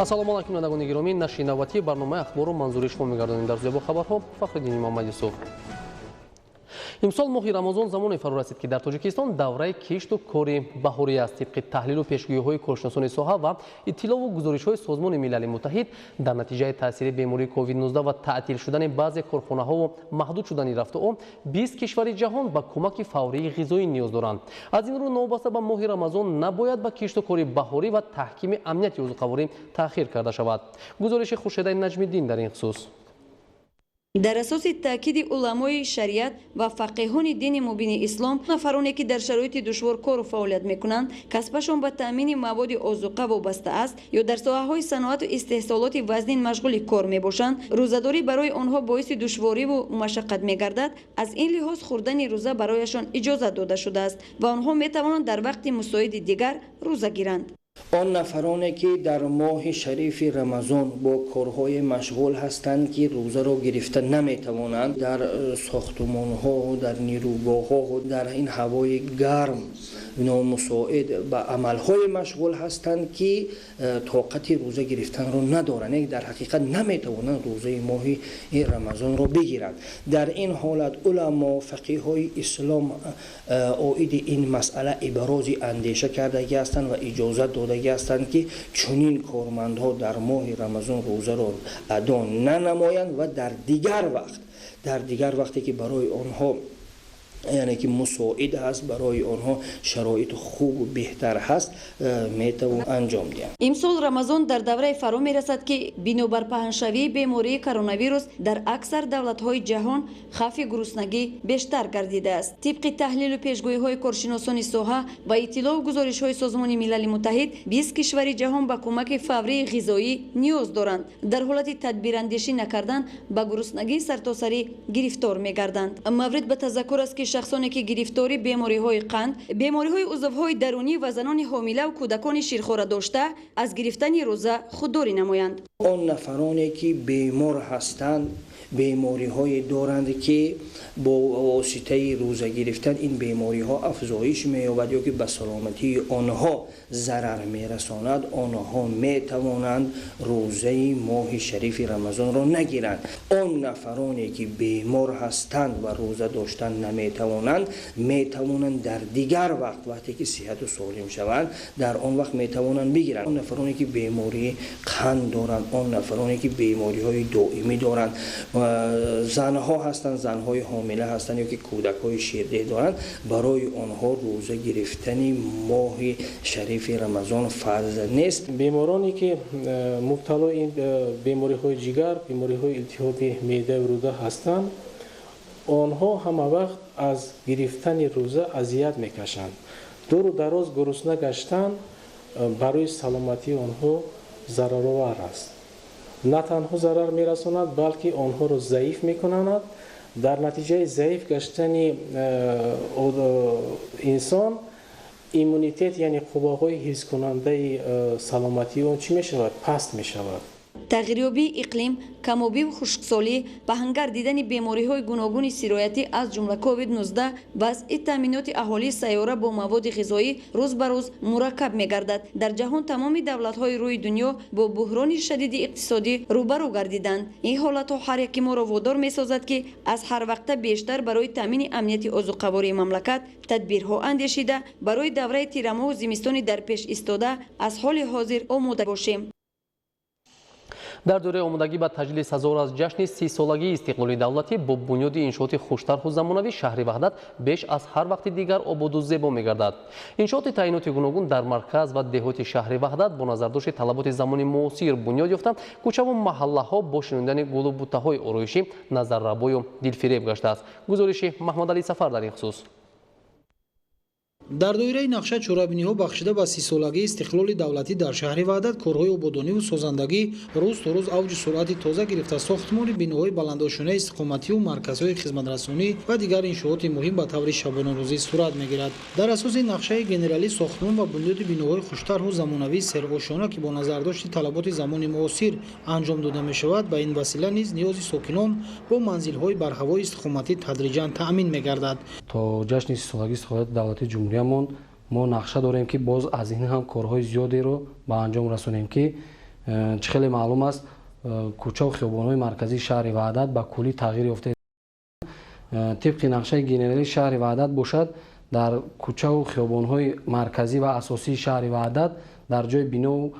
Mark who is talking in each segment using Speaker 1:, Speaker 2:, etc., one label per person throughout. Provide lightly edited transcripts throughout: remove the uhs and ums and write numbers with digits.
Speaker 1: ассалому алайкум бинандагони гиромӣ, нашри навбатии барномаи ахбору манзури шумо мегардонем. дар зебо хабарҳо Фахриддин Муҳаммади Сух. имсол моҳи рамазон замоне фаро расид ки дар Тоҷикистон давраи кишту кори баҳорӣ аст. тибқи таҳлилу пешгӯиҳои коршиносони соҳа ва иттилову гузоришҳои Созмони милали муттаҳид, дар натиҷаи таъсири бемории COVID-19 ва таътил шудани баъзе корхонаҳову маҳдуд шудани рафтуом 20 кишвари ҷаҳон ба кӯмаки фаврии ғизоӣ ниёз доранд. аз ин рӯ новобаста ба моҳи рамазон набояд ба кишту кори баҳорӣ ва таҳкими амнияти озуқаворӣ таъхир карда шавад. гузориши Хуршедаи Наҷмиддин дар ин хусус.
Speaker 2: дар асоси таъкиди уламои шариат ва фақиҳони дини мубини ислом, нафароне ки дар шароити душвор кору фаъолият мекунанд, касбашон ба таъмини маводи озуқа вобаста аст ё дар соҳаҳои саноату истеҳсолоти вазнин машғули кор мебошанд, рӯзадорӣ барои онҳо боиси душвориву машаққат мегардад. аз ин лиҳоз хӯрдани рӯза барояшон иҷозат дода шудааст ва онҳо метавонанд дар вақти мусоиди дигар рӯза гиранд.
Speaker 3: آن نفرانی که در ماه شریف رمضان با کارهای مشغول هستند که روزه را گرفته نمیتوانند، در ساختمان‌ها، در نیروگاه‌ها، در این هوای گرم نامساعد به عملهای مشغول هستند که طاقت روزه گرفتن را ندارند، در حقیقت نمیتوانند روزه ماه رمضان را بگیرند. در این حالت علما فقیهای اسلام عاید این مسئله ابراز اندیشه کرده هستند و اجازه داده هستند که چنین کارمندها در ماه رمضان روزه را ادا ننمایند و در دیگر وقتی که برای آنها یعنی که مساعد هست، برای آنها شرایط خوب و بهتر هست میتوان انجام دهند.
Speaker 2: امسال رمضان در دوره فرا میرسد که بنابر پهنشوی بیماری کرونا در اکثر دولت‌های جهان خطر گرسنگی بیشتر گردیده است. طبق تحلیل و پیشگویی‌های کارشناسان ساحه و اطلاع و گزارش‌های سازمان ملل متحد، 20 کشور جهان به کمک فوری غذایی نیاز دارند. در حالت تدبیراندیشی نکردن به گرسنگی سرتاسری گرفتار می‌گردند. مورد به تذکر است که شخصانی که گرفتاری بیماری‌های قند، بیماری‌های عضوهای درونی و زنان حامله و کودکان شیرخواره داشته از گرفتن روزه خودداری نمایند.
Speaker 3: آن نفرانی که بیمار هستند، بیماری‌های دارند که با واسطه روزه گرفتن این بیماری‌ها افزایش می‌یابد یا که به سلامتی آنها ضرر می‌رساند، آنها می‌توانند روزه ماه شریف رمضان را نگیرند. آن نفرانی که بیمار هستند و روزه داشتن نمی‌توانند، می‌توانند در دیگر وقتی که صحت و سالم شوند در آن وقت می‌توانند بگیرند. آن نفرانی که بیماری قند دارند، آن نفرانی که بیماری‌های دائمی دارند، زنها هستند، زنهای حامله هستند یا که کودک‌های شیرده دارند، برای آنها روزه گرفتن ماه شریف رمضان فرض نیست.
Speaker 4: بیمارانی که مبتلا این بیماری‌های جگر، بیماری‌های التهاب معده و روده هستند، آنها همه وقت از گرفتن روزه اذیت میکشند. دور و دراز گرسنه گشتن برای سلامتی آنها ضررآور است. نه تنها ضرر میرساند بلکه آنها را ضعیف میکنند. در نتیجه ضعیف گشتن انسان ایمونیتت یعنی قواهای حفظ کننده سلامتی اون چی میشود؟ پست میشود.
Speaker 2: تغییریابی اقلیم، کم‌آبی و خشکسالی، بحران گردیدن بیماری‌های گوناگون سرایتی از جمله کووید-19 وضع تامینات اهالی سیاره با مواد غذایی روز به روز مرکب می‌گردد. در جهان تمام دولت‌های روی دنیا با بحران شدید اقتصادی روبرو گردیدند. این حالت هر یک ما را وادار می‌سازد که از هر وقت بیشتر برای تامین امنیت ازوقواری مملکت تدبیرها اندیشیده برای دوره تیرماه و زمستانی در پیش ایستاده از حال حاضر آماده باشیم.
Speaker 1: در دوره آمادگی به تجلیل سزار از جشن 30 سالگی استقلالی دولتی با بنیاد انشاءات خوشطرح و زمانوی شهر وحدت بیش از هر وقت دیگر آباد و زیبا می‌گردد. انشاءات تعیینات گوناگون در مرکز و دهات شهر وحدت با نظرداشت طلبات زمان معاصر بنیاد یافتند. کوچه و محله‌ها با شنیدن گل و بوته‌های آرایشی نظرربای و دلفریب گشته است. گزارش محمد علی سفر در این خصوص.
Speaker 5: در доираи нақша чорабиниҳо бахшида ба 30 солагии истиқлоли давлатӣ дар шаҳри ваҳдат корҳои ободониву созандагӣ рӯз то рӯз авҷи суръати тоза гирифта сохтмони биноҳои баландошунаи истиқомативу марказҳои хизматрасонӣ ва дигар иншооти муҳим ба таври шабонарӯзӣ сурат мегирад. дар асоси нақшаи генералии сохтмон ва бунёди биноҳои хуштарҳу замонавии серошона ки бо назардошти талаботи замони муосир анҷом дода мешавад, ба ин васила низ ниёзи сокинон бо манзилҳои барҳавои истиқоматӣ тадриҷан таъмин мегардад.
Speaker 4: то ҷашни 30 солагии истиқлолияти давлати ҷумҳуриямон мо нақша дорем ки боз аз ин ҳам корҳои зиёдеро ба анҷом расонем ки
Speaker 6: чӣ хеле маълум аст кӯчаву хиёбонҳои марказии шаҳри ваҳдат ба куллӣ тағйир ёфта. тибқи нақшаи генералии шаҳри ваҳдат бошад дар кӯчаву хиёбонҳои марказӣ ва асосии шаҳри ваҳдат дар ҷои бинову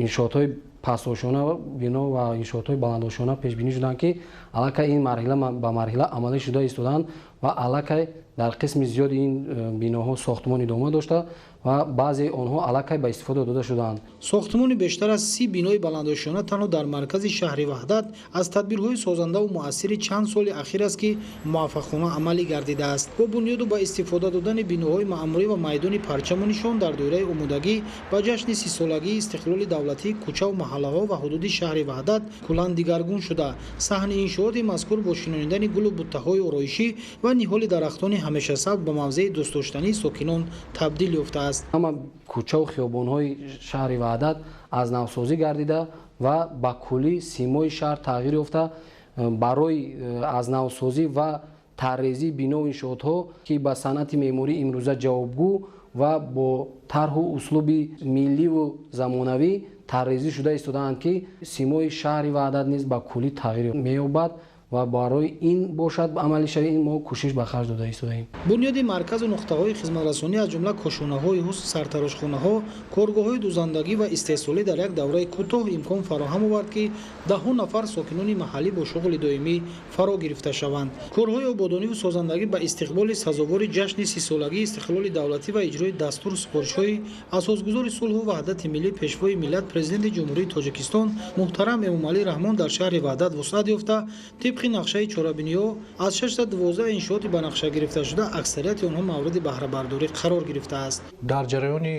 Speaker 6: иншоотҳои пастошона бино ва иншоотҳои баландошона пешбинӣ шуданд ки аллакай ин марҳила ба марҳила амалӣ шуда истоданд ва аллакай дар қисми зиёди ин биноҳо сохтмон идома дошта ва баъзеи онҳо аллакай ба истифода дода шудаанд.
Speaker 5: сохтмони бештар аз 30 бинои баландошона танҳо дар маркази шаҳри ваҳдат аз тадбирҳои созандаву муассири чанд соли ахир аст ки муваффақона амалӣ гардидааст. бо бунёду ба истифода додани биноҳои маъмурӣ ва майдони парчаму нишон дар доираи омодагӣ ба ҷашни 30-солагии истиқлоли давлатӣ кӯчаву маҳаллаҳо ва ҳудуди шаҳри ваҳдат куллан дигаргун шуда, саҳни иншооти мазкур бо шинонидани гулу буттаҳои ороишӣ ва ниҳоли дарахтони ҳамешасабз ба мавзеи дӯстдоштании сокинон табдил ёфтааст.
Speaker 6: ҳама кӯчаву хиёбонҳои шаҳри ваҳдат аз навсозӣ гардида ва ба куллӣ симои шаҳр тағйир ёфта барои аз навсозӣ ва таррезии бинову иншоотҳо ки ба санъати меъморӣ имрӯза ҷавобгӯ ва бо тарҳу услуби милливу замонавӣ таррезӣ шуда истодаанд ки симои шаҳри ваҳдат низ ба куллӣ тағйир меёбад ва барои ин бошад амалӣ шавӣ мо кӯшиш ба харҷ дода истодаем.
Speaker 5: бунёди марказу нуқтаҳои хизматрасонӣ аз ҷумла кошонаҳои ҳусн, сартарошхонаҳо, коргоҳҳои дузандагӣ ва истеҳсолӣ дар як давраи кӯтоҳ имкон фароҳам овард ки даҳҳо нафар сокинони маҳаллӣ бо шуғли доимӣ фаро гирифта шаванд. корҳои ободониву созандагӣ ба истиқболи сазовори ҷашни 30-солагии истиқлоли давлатӣ ва иҷрои дастур супоришҳои асосгузори сулҳу ваҳдати миллӣ пешвои миллат президенти ҷумҳурии Тоҷикистон муҳтарам Эмомалӣ Раҳмон дар шаҳри ваҳдат вусъат ёфта, тибқи нақшаи чорабиниҳо аз 612 иншооти ба нақша гирифта шуда аксарияти онҳо мавриди баҳрабардорӣ қарор гирифтааст.
Speaker 7: дар ҷараёни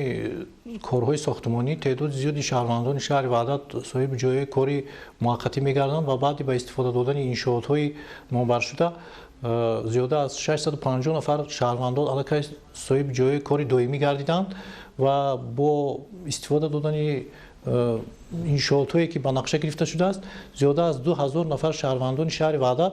Speaker 7: корҳои сохтмонӣ теъдоди зиёди шаҳрвандони шаҳри ваҳдат соҳиби ҷойҳои кори муваққатӣ мегарданд ва баъди ба истифода додани иншоотҳои номбаршуда зиёда аз 650 нафар шаҳрвандон аллакай соҳиби ҷойҳои кори доимӣ гардиданд ва бо истифода додани иншоотҳое ки ба нақша гирифта шудааст зиёда аз 2000 нафар шаҳрвандони шаҳри ваҳдат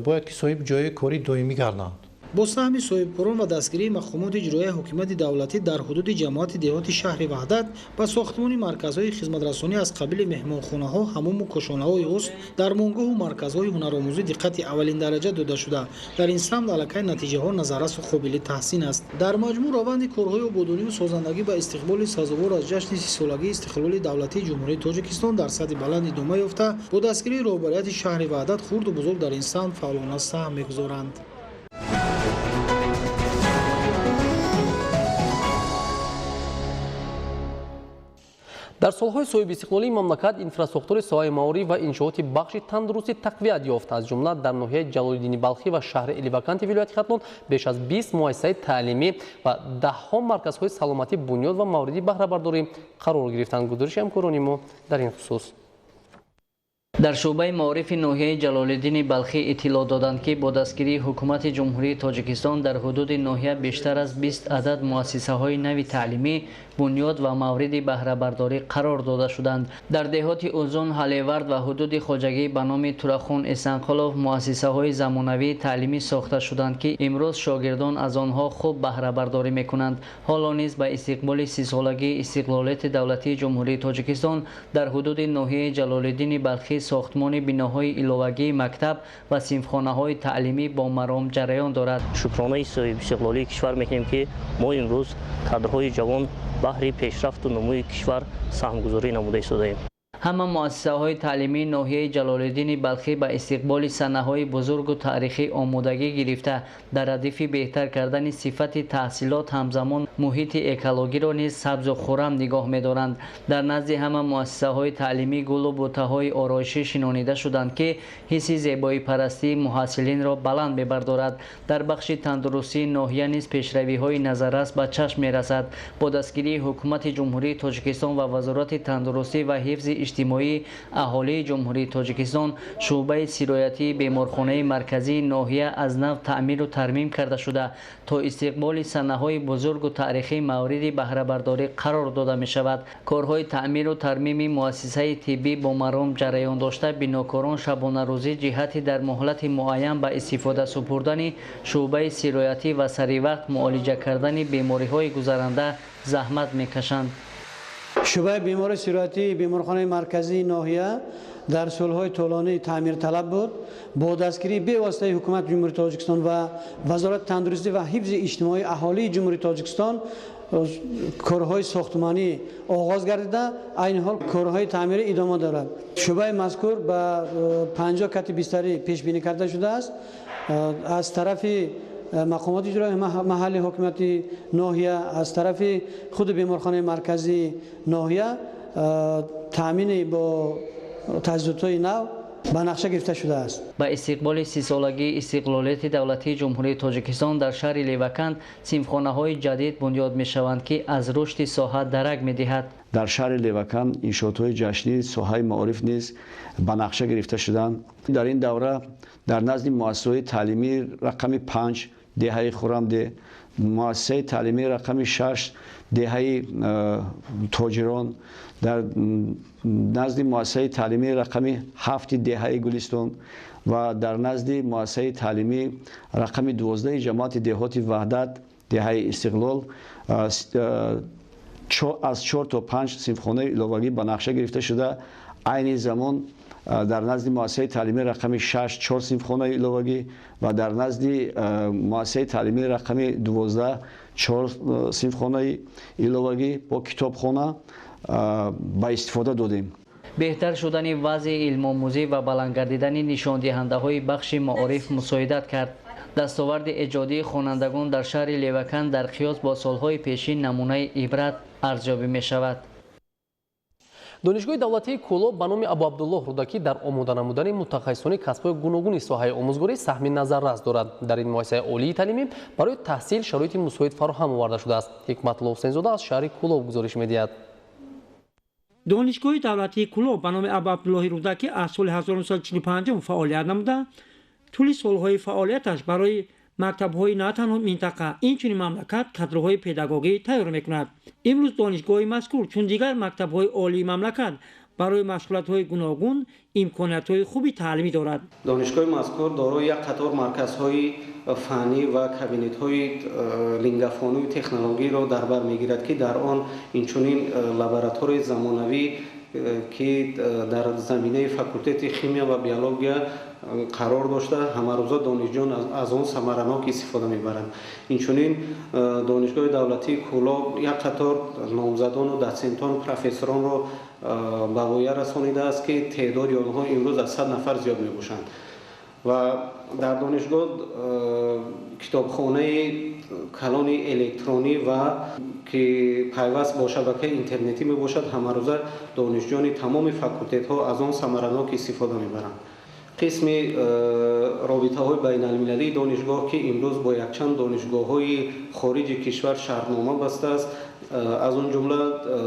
Speaker 7: бояд ки соҳиби ҷойҳои кори доимӣ гарданд.
Speaker 5: бо саҳми соҳибкорон ва дастгирии мақомоти иҷроияи ҳокимияти давлатӣ дар ҳудуди ҷамоати деҳоти шаҳри ваҳдат ба сохтмони марказҳои хизматрасонӣ аз қабили меҳмонхонаҳо, ҳамому кошонаҳои ҳусн, дармонгоҳу марказҳои ҳунаромӯзӣ диққати аввалин дараҷа дода шуда дар ин самт аллакай натиҷаҳо назаррасу қобили таҳсин аст. дар маҷмӯъ раванди корҳои ободониву созандагӣ ба истиқболи сазовор аз ҷашни 30-солагии истиқлоли давлатии ҷумҳурии Тоҷикистон дар сатҳи баланд идома ёфта, бо дастгирии роҳбарияти шаҳри ваҳдат хурду бузург дар ин самт фаъолона саҳм мегузоранд.
Speaker 1: дар солҳои соҳиби истиқлолии мамлакат инфраструктураи соҳаи маориф ва иншооти бахши тандурустӣ тақвият ёфт. Аз ҷумла дар ноҳияи Ҷалолиддини Балхӣ ва шаҳри Эливаканти вилояти Хатлон беш аз 20 муассисаи таълимӣ ва даҳҳо марказҳои саломатӣ бунёд ва мавриди баҳрабардорӣ қарор гирифтанд. Гузариши ҳамкорони мо дар ин хусус.
Speaker 8: дар шӯъбаи маорифи ноҳияи Ҷалолиддини Балхӣ иттилоъ доданд ки бо дастгирии ҳукумати ҷумҳурии Тоҷикистон дар ҳудуди ноҳия бештар аз 20 адад муассисаҳои нави таълимӣ, бунёд ва мавриди баҳрабардорӣ қарор дода шуданд. дар деҳоти Узун, Ҳалевард ва ҳудуди хоҷагӣ ба номи Турахун Эсанқулов муассисаҳои замонавии таълимӣ сохта шуданд ки имрӯз шогирдон аз онҳо хуб баҳрабардорӣ мекунанд. ҳоло низ ба истиқболи 30-солагии истиқлолияти давлатии ҷумҳурии Тоҷикистон дар ҳудуди ноҳияи Ҷалолиддини Балхӣ сохтмони биноҳои иловагии мактаб ва синфхонаҳои таълимӣ бо маром ҷараён дорад.
Speaker 9: шукронаи соҳиби истиқлолии кишвар мекунем ки мо имрӯз кадрҳои ҷавон баҳри пешрафту намӯи кишвар саҳмгузорӣ намуда истодаем.
Speaker 8: ҳама муассисаҳои таълимии ноҳияи Ҷалолиддини Балхӣ ба истиқболи санаҳои бузургу таърихӣ омодагӣ гирифта, дар ҳадифи беҳтар кардани сифати таҳсилот ҳамзамон муҳити экологиро низ сабзу хуррам нигоҳ медоранд. дар назди ҳама муассисаҳои таълимӣ гулу буттаҳои ороишӣ шинонида шуданд ки ҳисси зебоипарастии муҳассилинро баланд мебардорад. дар бахши тандурустии ноҳия низ пешравиҳои назаррас ба чашм мерасад. бо дастгирии ҳукумати ҷумҳурии Тоҷикистон ва вазорати тандурустӣ ва ҳифзи иҷтимоии аҳолии ҷумҳурии Тоҷикистон шӯъбаи сироятии беморхонаи марказии ноҳия аз нав таъмиру тармим карда шуда то истиқболи санаҳои бузургу таърихӣ мавриди баҳрабардорӣ қарор дода мешавад. корҳои таъмиру тармими муассисаи тиббӣ бо маром ҷараён дошта, бинокорон шабонарӯзӣ ҷиҳати дар муҳлати муайян ба истифода супурдани шӯъбаи сироятӣ ва саривақт муолиҷа кардани бемориҳои гузаранда заҳмат мекашанд.
Speaker 10: شعبه بیماری سرایتی بیمارخانه مرکزی ناحیه در سالهای طولانی تعمیر طلب بود. با دستگیری به واسطه حکومت جمهوری تاجیکستان و وزارت تندرستی و حفظ اجتماعی اهالی جمهوری تاجیکستان کارهای ساختمانی آغاز گردیده، این حال کارهای تعمیری ادامه دارد. شعبه مذکور با 50 کت بستری پیش بینی کرده شده است. از طرف مقامات اجرایی محلی حکومت ناحیه، از طرف خود بیمارخانه مرکزی ناحیه تامین با تجهیزات‌های نو به نقشه گرفته شده است.
Speaker 8: با استقبال 30 سالگی استقلالیت دولتی جمهوری تاجیکستان در شهر لیوکند صنفخانه‌های جدید بنیاد می‌شوند که از رشد ساحت درک می‌دهد.
Speaker 11: در شهر لیوکند انشاءات‌های جشنی ساحه معارف نیز به نقشه گرفته شدند. در این دوره در نزد مؤسسه تعلیمی رقم 5 دهه خرم‌ده، مؤسسه تعلیمی رقم 6 دهه تاجران، در نزد مؤسسه تعلیمی رقم 7 دهه گلستان و در نزد مؤسسه تعلیمی رقم 12 جماعت دهات وحدت دهه استقلال از 4 تا 5 صنفخانه علاوگی به نقشه گرفته شده. عین زمان در نزد مؤسسه تعلیمی رقم 6 4 صنفخانه علاوگی و در نزد مؤسسه تعلیمی رقم 12 4 صنفخانه علاوگی با کتابخانه با استفاده دادیم.
Speaker 8: بهتر شدن وضع علم آموزی و بلند گردیدن نشان دهنده های بخش معارف مساعدت کرد. دستاورد ایجادی خوانندگان در شهر لیوکند در قیاس با سالهای پیشین نمونه عبرت ارزیابی می شود.
Speaker 1: دانشگاه دولتی کولو به نام ابو عبدالله رودکی در آماده نمودن متخصصان کسب‌های گوناگون ساحه آموزگاری سهم نظررس دارد. در این مؤسسه عالی تعلیمی برای تحصیل شرایط مساعد فراهم آورده شده است. حکمت الله حسین‌زاده از شهر کولو گزارش می‌دهد.
Speaker 12: دانشگاه دولتی کولو به نام ابو عبدالله رودکی از سال 1945 فعالیت نموده. طول سالهای فعالیتش برای مکتب‌های نه تنها منطقه اینچنین مملکت کادرهای پداگوژی تیار می‌کند. امروز دانشگاه مذکور چون دیگر مکتب‌های عالی مملکت برای مشغولیت‌های گوناگون امکانات‌های خوبی تعلیمی دارد.
Speaker 13: دانشگاه مذکور دارای یک قطار مرکزهای فنی و کابینت‌های لنگافانی و تکنولوژی را در بر می‌گیرد که در آن اینچنین لابراتوری زمانوی که در زمینه فاکولته شیمی و بیولوژی قرار داشته همه روزا دانشجویان از آن ثمرناک استفاده میبرند. اینچنین دانشگاه دولتی کولو یک قطار نامزدان و دسنتان پروفسوران را به وایه رسانیده است که تعداد آنها امروز از 100 نفر زیاد میباشند و در دانشگاه کتابخانه کلان الکترونی و که پیوست با شبکه اینترنتی می باشد همه روزه دانشجویان تمام فاکولته ها از آن ثمرناک استفاده میبرند. قسم رابطه های بین المللی دانشگاه که امروز با یک چند دانشگاه های خارج کشور شرطنامه بسته است، از آن جمله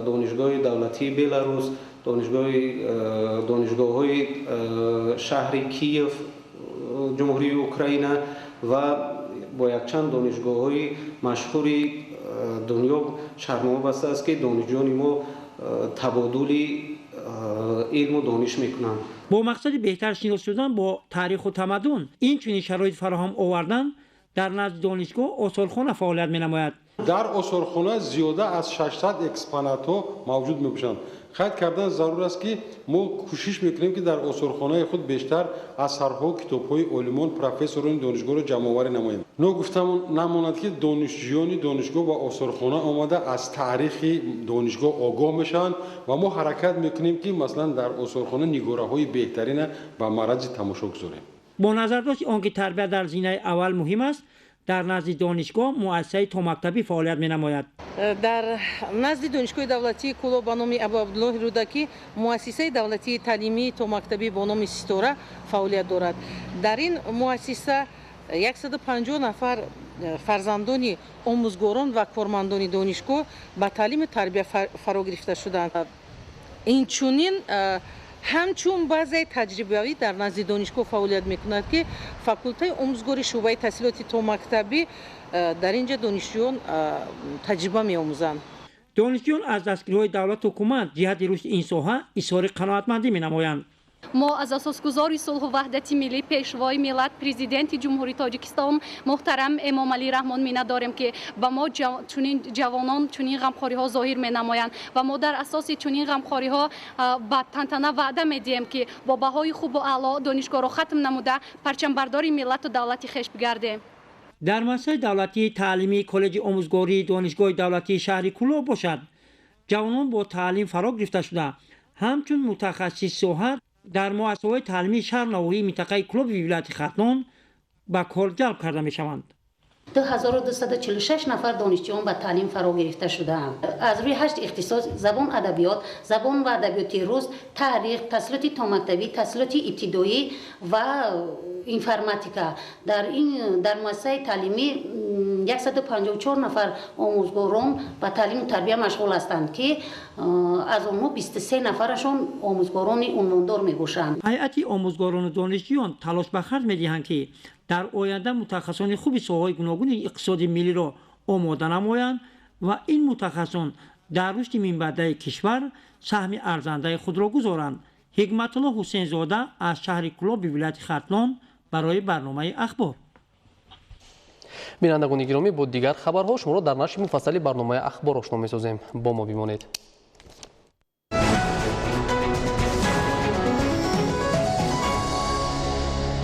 Speaker 13: دانشگاه دولتی بلاروس، دانشگاه های شهر کیف جمهوری اوکراین و با یک چند دانشگاه های مشهور دنیا شرطنامه بسته است که دانشجویان ما تبادل علم و دانش میکنند.
Speaker 12: با مقصد بهتر شناخته شدن با تاریخ و تمدن این چنین شرایط فراهم آوردن در نزد دانشگاه آثارخانه فعالیت می‌نماید.
Speaker 14: در آثارخانه زیاده از 600 اکسپونات ها موجود می‌باشند. خیلی کردن ضرور است که ما کوشش میکنیم که در آثارخانه خود بیشتر اثرها کتاب‌های علمان پروفسوران دانشگاه را جمع آوری نماییم. گفتم نماند که دانشجویان دانشگاه و آثارخانه آمده از تاریخ دانشگاه آگاه میشن و ما حرکت میکنیم که مثلا در آثارخانه نگاره‌های بهترین به معرض تماشا گذاریم.
Speaker 12: با نظر داشت آنکه تربیت در زینه اول مهم است، در نزد دانشگاه مؤسسه تا مکتبی فعالیت می‌نماید.
Speaker 15: در نزد دانشگاه دولتی کولو به نام ابو عبدالله رودکی مؤسسه دولتی تعلیمی تا مکتبی به نام ستاره فعالیت دارد. در این مؤسسه 150 نفر فرزندان آموزگاران و کارمندان دانشگاه به تعلیم تربیت فرا گرفته شدند. اینچنین همچون بعضی تجربه‌ای در نزد دانشگاه فعالیت می‌کند که فاکولته آموزگاری شعبه تحصیلات تا مکتبی در اینجا دانشجویان تجربه می‌آموزند.
Speaker 12: دانشجویان از دستگیری‌های دولت و حکومت جهت رشد این ساحه اظهار قناعتمندی می‌نمایند.
Speaker 16: ما از اساسگزاری صلح و وحدت ملی پیشوای ملت پرزیدنت جمهوری تاجیکستان محترم امام علی رحمان می‌نماییم داریم که با ما چنین جوانان چنین غمخواری ها ظاهر می‌نمایند و ما در اساس چنین غمخواری ها با تنتنه وعده می‌دهیم که با بهای خوب و اعلی دانشگاه را ختم نموده پرچم برداری ملت و دولت خویش بگردیم.
Speaker 12: در مؤسسه دولتی تعلیمی کالج آموزگاری دانشگاه دولتی شهر کلوب باشد جوانان با تعلیم فرا گرفته شده همچون متخصص صحت در مؤسسه‌های تعلیمی شهر نواحی منطقه کلوب ولایت ختلان به کار جلب کرده می‌شوند.
Speaker 17: 2246 نفر دانشجویان به تعلیم فرا گرفته شده‌اند. از روی 8 اختصاص زبان ادبیات، زبان و ادبیات روز، تاریخ، تحصیلات تا مکتبی، تحصیلات ابتدایی و اینفرماتیکا در مؤسسه تعلیمی 154 نفر آموزگاران به تعلیم و تربیت مشغول هستند که از آنها 23 نفرشان آموزگاران عنواندار میباشند.
Speaker 12: هیئت آموزگاران و دانشجویان تلاش به خرج می‌دهند که در آینده متخصصان خوب ساحه‌های گوناگون اقتصاد ملی را آماده نمایند و این متخصصان در رشد منبع‌دهی کشور سهم ارزنده خود را گذارند. حکمت الله حسین زاده از شهر کلوب ولایت ختلان برای برنامه اخبار.
Speaker 1: بینندگان گرامی با دیگر خبرها شما را در نشر مفصل برنامه اخبار آشنا می‌سازیم. با ما بمانید.